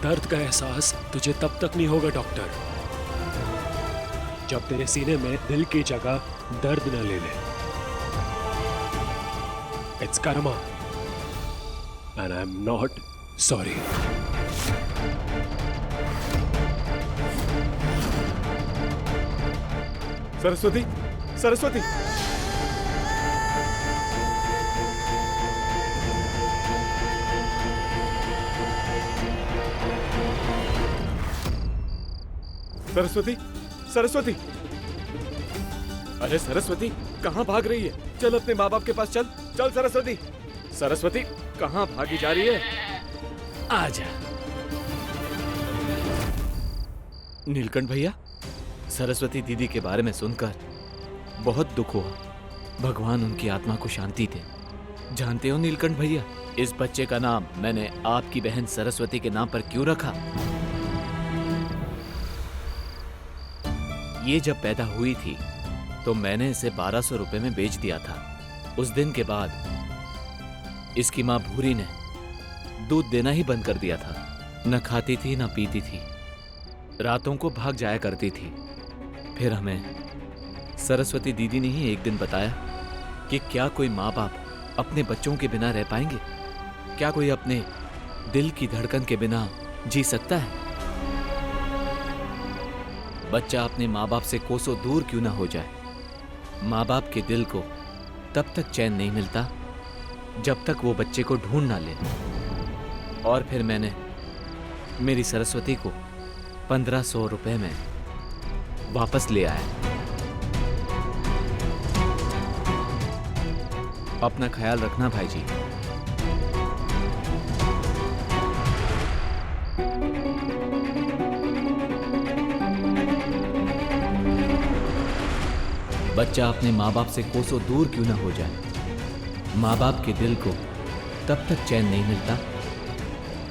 दर्द का एहसास तुझे तब तक नहीं होगा डॉक्टर, जब तेरे सीने में दिल की जगह दर्द न ले ले। It's Karma and I am not sorry. Saraswati, Saraswati, Saraswati, Saraswati, अरे सरस्वती कहाँ भाग रही है? चल अपने माँ बाप के पास चल। चल सरस्वती, सरस्वती कहाँ भागी जा रही है? आजा। नीलकंठ भैया, सरस्वती दीदी के बारे में सुनकर बहुत दुख हुआ। भगवान उनकी आत्मा को शांति दे। जानते हो नीलकंठ भैया, इस बच्चे का नाम मैंने आपकी बहन सरस्वती के नाम पर क्यों रखा? ये जब पैदा हुई थी तो मैंने इसे 1200 रुपए में बेच दिया था। उस दिन के बाद इसकी माँ भूरी ने दूध देना ही बंद कर दिया था। न खाती थी न पीती थी, रातों को भाग जाया करती थी। फिर हमें सरस्वती दीदी ने ही एक दिन बताया कि क्या कोई माँ बाप अपने बच्चों के बिना रह पाएंगे? क्या कोई अपने दिल की धड़कन के बिना जी सकता है? बच्चा अपने माँ बाप से कोसों दूर क्यों ना हो जाए, माँ बाप के दिल को तब तक चैन नहीं मिलता जब तक वो बच्चे को ढूंढ ना ले। और फिर मैंने मेरी सरस्वती को 1500 रुपए में वापस ले आया। अपना ख्याल रखना भाई जी। बच्चा अपने माँ बाप से कोसों दूर क्यों ना हो जाए, माँ बाप के दिल को तब तक चैन नहीं मिलता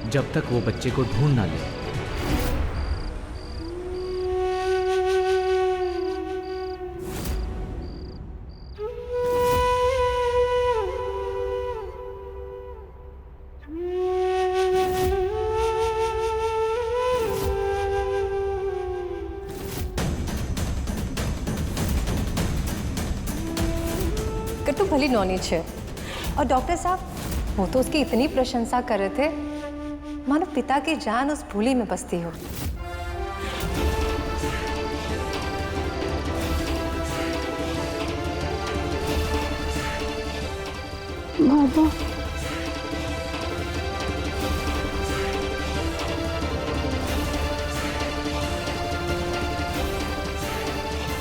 जब तक वो बच्चे को ढूंढ ना ले। किट्टू भली नॉलेज है। और डॉक्टर साहब वो तो उसकी इतनी प्रशंसा कर रहे थे मानो पिता की जान उस भूली में बसती हो। बाबा,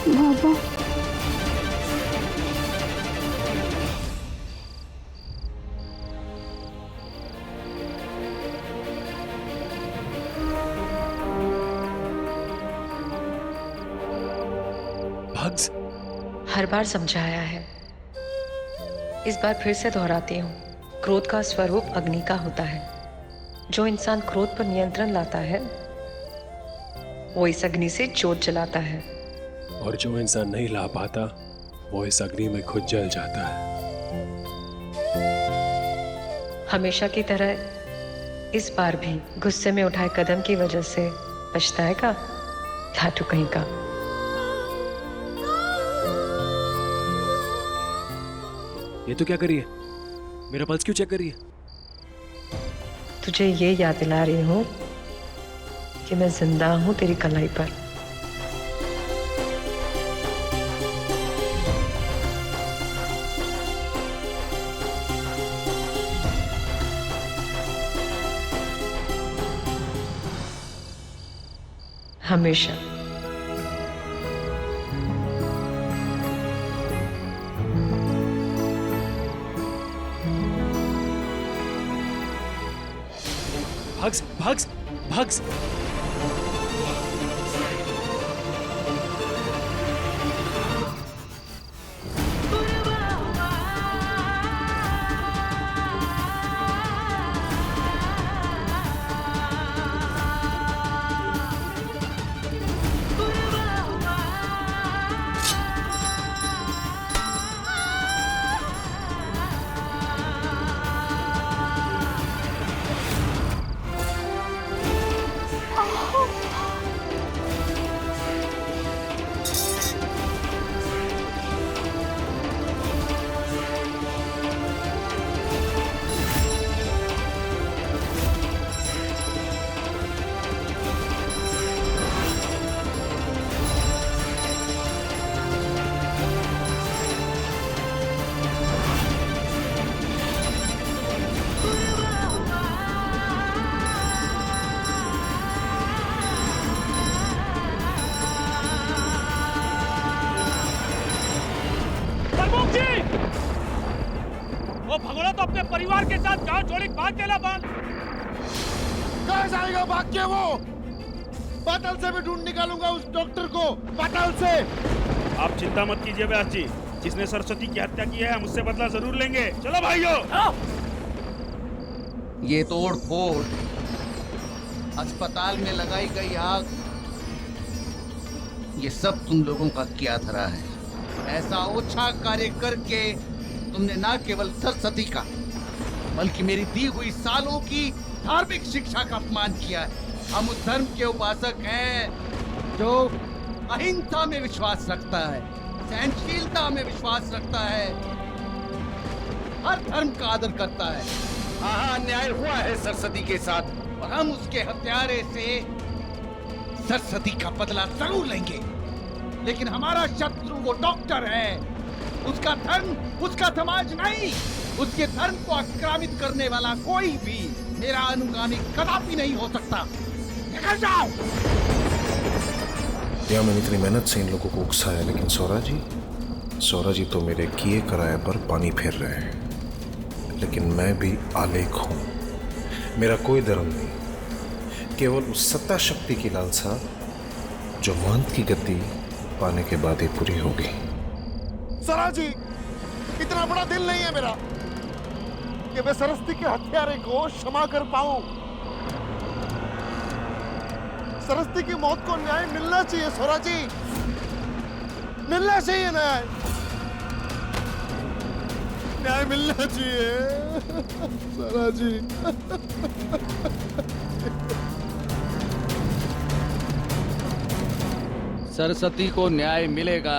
बाबा, भग्स, हर बार समझाया है, इस बार फिर से दोहराती हूँ। क्रोध का स्वरूप अग्नि का होता है। जो इंसान क्रोध पर नियंत्रण लाता है वो इस अग्नि से जोत जलाता है। और जो इंसान नहीं ला पाता वो इस अग्नि में खुद जल जाता है। हमेशा की तरह इस बार भी गुस्से में उठाए कदम की वजह से पछताएगा लाटू कहीं का। ये तो क्या करी है? मेरा पल्स क्यों चेक करी है? तुझे ये याद दिला रही हूँ कि मैं जिंदा हूँ तेरी कलाई पर। हमेशा। भग्स, भग्स, भग्स। परिवार के साथ गांव छोड़ी भाग गेला बन। कहाँ जाएगा भाग के वो? पाताल से भी ढूंढ निकालूंगा उस डॉक्टर को, पाताल से। आप चिंता मत कीजिए व्यास जी, जिसने सरस्वती की हत्या की है हम उससे बदला जरूर लेंगे। चलो भाइयों। ये तोड़ फोड़, अस्पताल में लगाई गई आग, ये सब तुम लोगों का किया धरा है। ऐसा ओछा कार्य करके तुमने न केवल सरस्वती का बल्कि मेरी दी हुई सालों की धार्मिक शिक्षा का अपमान किया है। हम उस धर्म के उपासक हैं जो अहिंसा में विश्वास रखता है, सहनशीलता में विश्वास रखता है, हर धर्म का आदर करता है। हाँ, अन्याय हुआ है सरस्वती के साथ और हम उसके हत्यारे से सरस्वती का बदला जरूर लेंगे। लेकिन हमारा शत्रु वो डॉक्टर है, उसका धर्म, उसका समाज नहीं। उसके धर्म को आक्रामित करने वाला कोई भी मेरा अनुगामी कदापि नहीं हो सकता। निकल जाओ। या मैंने इतनी मेहनत से इन लोगों को उकसाया, लेकिन सौरा जी तो मेरे किए कराए पर पानी फेर रहे हैं। लेकिन मैं भी आलेख हूं, मेरा कोई धर्म नहीं, केवल उस सत्ता शक्ति की लालसा जो महंत की गद्दी पाने के बाद ही पूरी होगी। सरा जी, इतना बड़ा दिल नहीं है मेरा कि मैं सरस्वती के हत्यारे को क्षमा कर पाऊं। सरस्वती की मौत को न्याय मिलना चाहिए सौरा जी, मिलना चाहिए न्याय, न्याय मिलना चाहिए सौरा जी। सरस्वती को न्याय मिलेगा।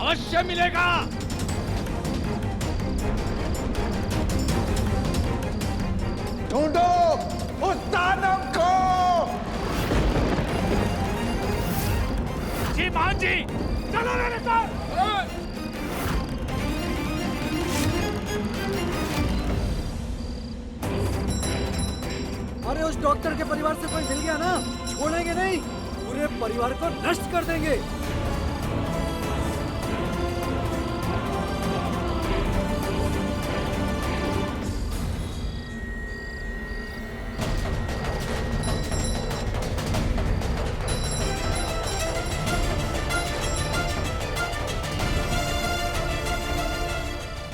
अवश्य मिलेगा। ढूंढो उस दानव को। जी मान जी, चलो मेरे साथ। अरे उस डॉक्टर के परिवार से कोई मिल गया ना, छोड़ेंगे नहीं, पूरे परिवार को नष्ट कर देंगे।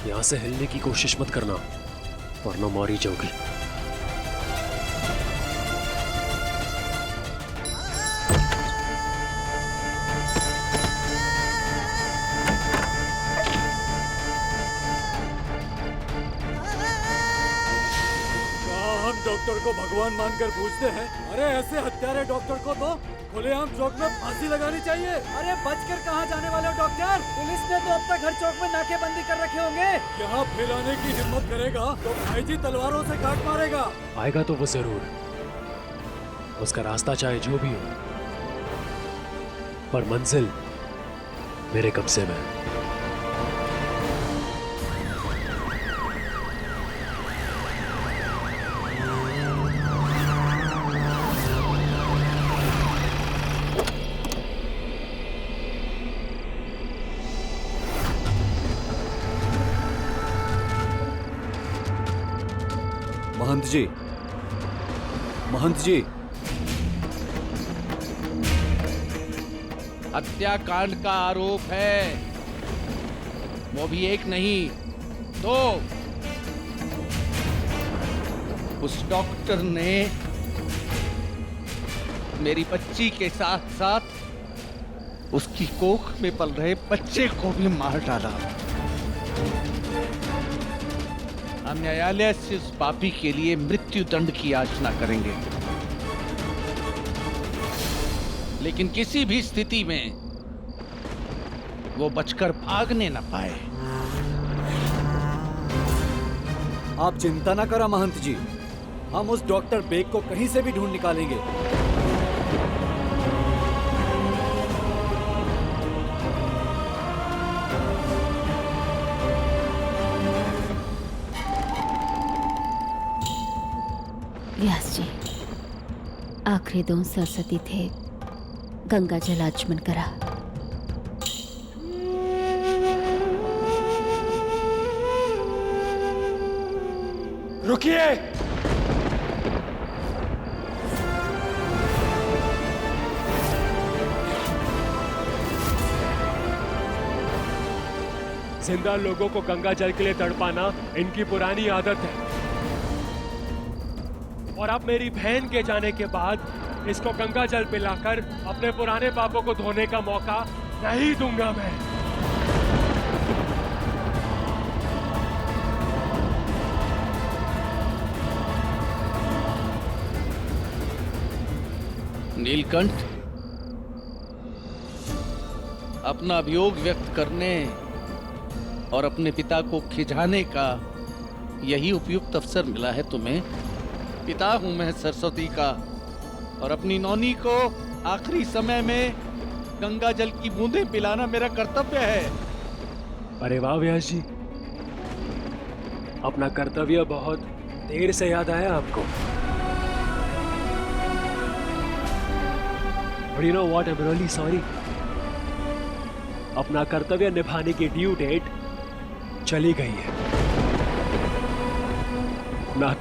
यहां से हिलने की कोशिश मत करना, वरना मारी जाओगी। डॉक्टर को भगवान मानकर पूछते हैं। अरे ऐसे हत्यारे डॉक्टर को तो खुलेआम चौक में फांसी लगानी चाहिए। अरे बचकर कहाँ जाने वाले हो डॉक्टर? पुलिस ने तो अब तक हर चौक में नाकेबंदी कर रखे होंगे। यहाँ फैलाने की हिम्मत करेगा तो भाई जी तलवारों से काट मारेगा। आएगा तो वो जरूर, उसका रास्ता चाहे जो भी हो, पर मंजिल मेरे कब्जे में। महंत जी, हत्याकांड का आरोप है, वो भी एक नहीं दो। उस डॉक्टर ने मेरी बच्ची के साथ साथ उसकी कोख में पल रहे बच्चे को भी मार डाला। हम न्यायालय से उस पापी के लिए मृत्यु दंड की याचना करेंगे, लेकिन किसी भी स्थिति में वो बचकर भागने न पाए। आप चिंता न करा महंत जी, हम उस डॉक्टर बेग को कहीं से भी ढूंढ निकालेंगे। व्यास जी, आखिरी 2 सरस्वती थे, गंगा जल आचमन करा। रुकिए। जिंदा लोगों को गंगा जल के लिए तड़पाना इनकी पुरानी आदत है, और अब मेरी बहन के जाने के बाद इसको गंगा जल पिलाकर अपने पुराने पापों को धोने का मौका नहीं दूंगा मैं। नीलकंठ, अपना अभियोग व्यक्त करने और अपने पिता को खिजाने का यही उपयुक्त अवसर मिला है तुम्हें। पिता हूं मैं सरस्वती का, और अपनी नौनी को आखिरी समय में गंगा जल की बूंदें पिलाना मेरा कर्तव्य है। अरे वाह व्यास जी, अपना कर्तव्य बहुत देर से याद आया आपको। But you know what, I'm really sorry. अपना कर्तव्य निभाने की ड्यू डेट चली गई है। ना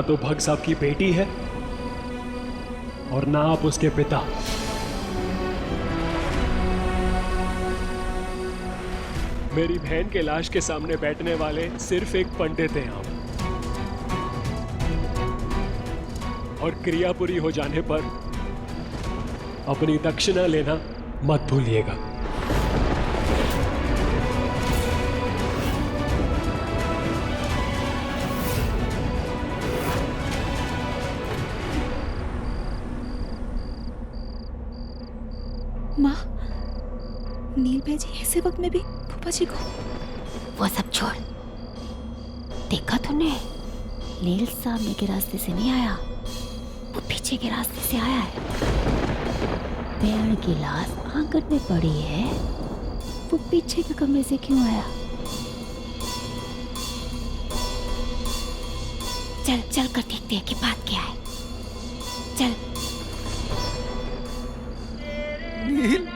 तो भग साहब की बेटी है और ना आप उसके पिता। मेरी बहन के लाश के सामने बैठने वाले सिर्फ एक पंडित हैं आप, और क्रिया पूरी हो जाने पर अपनी दक्षिणा लेना मत भूलिएगा। माँ, नील भाई जी ऐसे वक्त में भी फूफा जी को। वो सब छोड़, देखा तूने? नील सामने के रास्ते से नहीं आया, वो पीछे के रास्ते से आया है। बहन की लाश आंगन में पड़ी है, वो पीछे के कमरे से क्यों आया? चल चल कर देखते हैं कि बात क्या है। चल। नील,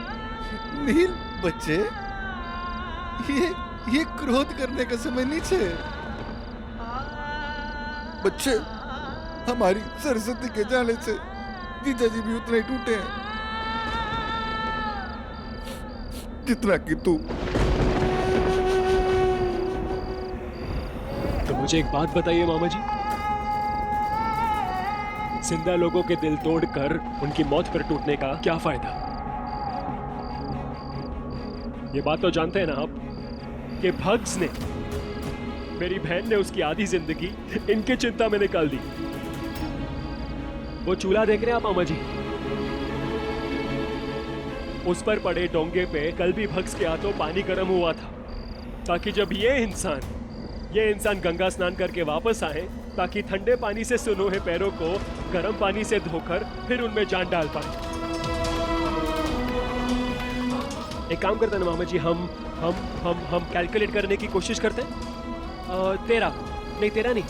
नील बच्चे, ये क्रोध करने का समय नहीं है। बच्चे, हमारी सरस्वती के जाने से जीजा जी भी उतना ही टूटे हैं जितना कि तू। तो मुझे एक बात बताइए मामा जी, जिंदा लोगों के दिल तोड़कर उनकी मौत पर टूटने का क्या फायदा? ये बात तो जानते हैं ना आप कि भग्स ने, मेरी बहन ने उसकी आधी जिंदगी इनकी चिंता में निकाल दी। वो चूल्हा देख रहे हैं आप मामा जी? उस पर पड़े डोंगे पे कल भी भग्स के हाथों पानी गर्म हुआ था, ताकि जब ये इंसान गंगा स्नान करके वापस आए, ताकि ठंडे पानी से सुनोहे पैरों को गर्म पानी से धोकर फिर उनमें जान डाल पाए। एक काम करते हैं ना मामा जी, हम कैलकुलेट करने की कोशिश करते हैं। 13 नहीं,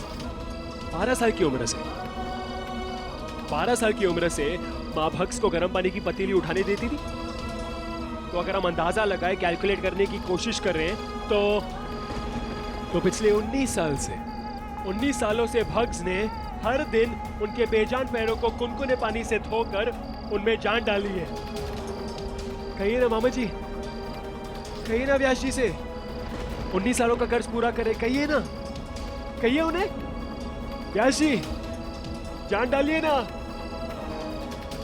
12 साल की उम्र से 12 साल की उम्र से माँ भक्स को गर्म पानी की पतीली उठाने देती थी। तो अगर हम अंदाजा लगाए, कैलकुलेट करने की कोशिश कर रहे हैं तो पिछले 19 सालों से भग्स ने हर दिन उनके बेजान पैरों को कुनकुने पानी से धोकर उनमें जान डाली है। कहिए ना मामा जी, कहिए ना व्यास जी से 19 सालों का कर्ज पूरा करे, कहिए ना, कहिए उन्हें। व्यास जी, जान डालिए ना,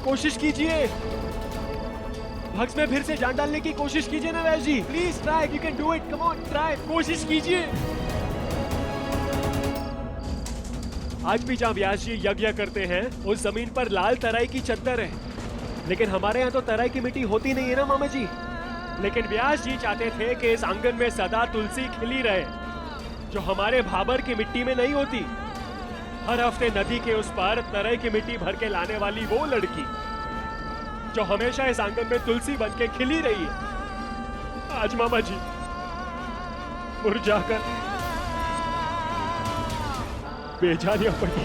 कोशिश कीजिए, भक्स में फिर से जान डालने की कोशिश कीजिए ना Vyas ji. Please try, you can do it, come on, try, कोशिश कीजिए। आज भी जहाँ व्यास जी यज्ञ करते हैं उस जमीन पर लाल तराई की चद्दर है, लेकिन हमारे यहाँ तो तराई की मिट्टी होती नहीं है ना मामा जी। लेकिन व्यास जी चाहते थे कि इस आंगन में सदा तुलसी खिली रहे, जो हमारे भाबर की मिट्टी में नहीं होती। हर हफ्ते नदी के उस पार तराई की मिट्टी भर के लाने वाली वो लड़की जो हमेशा इस आंगन में तुलसी बन के खिली रही है, आज मामा जी मुरझाकर बेजानियां पड़ी।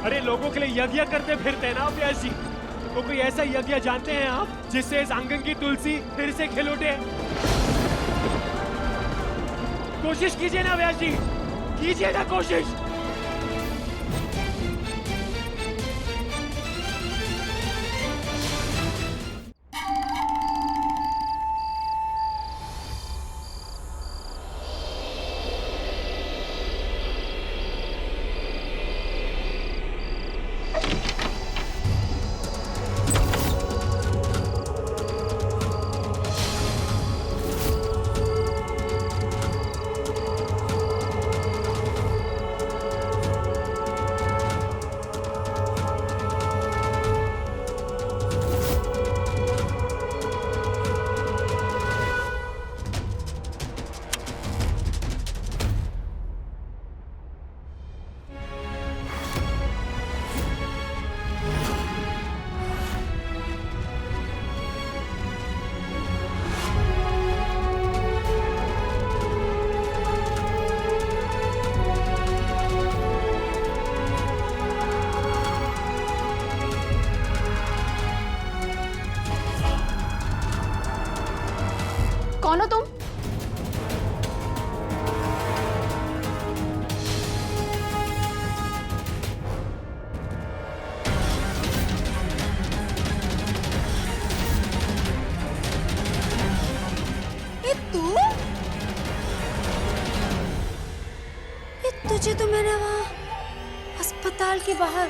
अरे लोगों के लिए यज्ञ करते फिरते ना व्यास जी, तो कोई ऐसा यज्ञ जानते हैं आप जिससे इस आंगन की तुलसी फिर से खिल उठे? कोशिश कीजिए ना व्यास जी, कीजिए ना कोशिश। कौन हो तुम? ये तू? ये तुझे तो मैंने वहाँ अस्पताल के बाहर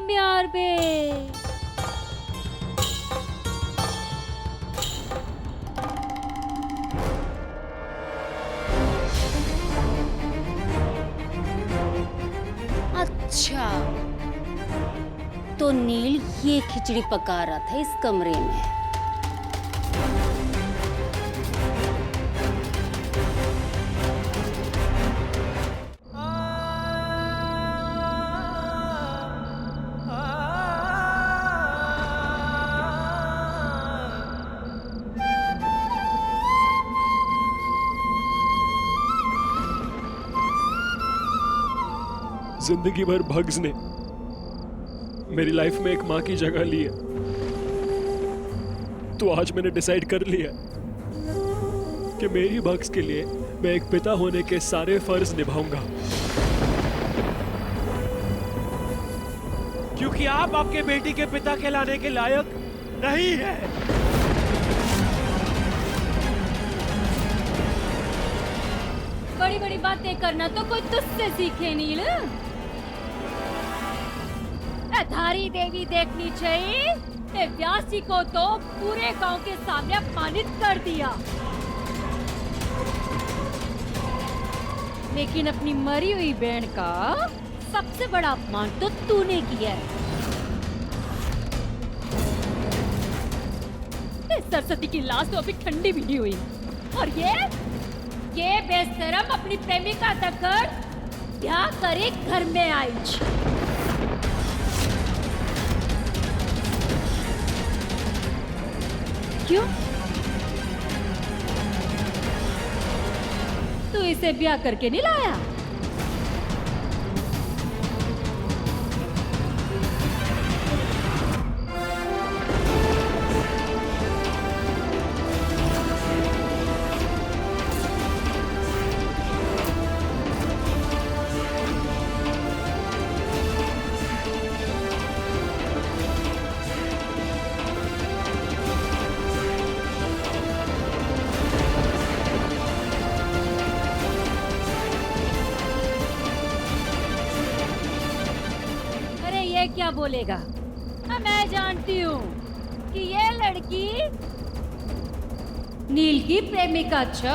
प्यार बे अच्छा, तो नील ये खिचड़ी पका रहा था इस कमरे में। जिंदगी भर भग्स ने मेरी लाइफ में एक माँ की जगह ली है, तो आज मैंने डिसाइड कर लिया कि मेरी भग्स के लिए मैं एक पिता होने के सारे फर्ज निभाऊंगा, क्योंकि आप आपके बेटी के पिता कहलाने के लायक नहीं है। बड़ी बड़ी बातें करना तो कोई तुझसे सीखे नील। धारी देवी देखनी चाहिए। व्यास जी को तो पूरे गांव के सामने अपमानित कर दिया, लेकिन अपनी मरी हुई बहन का सबसे बड़ा अपमान तो तूने किया है। सरस्वती की लाश तो अभी ठंडी भी नहीं हुई, और ये बेशरम अपनी प्रेमिका तक ब्याह करे घर में आई। क्यों? तू इसे ब्याह करके नहीं लाया? क्या बोलेगा? मैं जानती हूँ कि ये लड़की नील की प्रेमिका। अच्छा,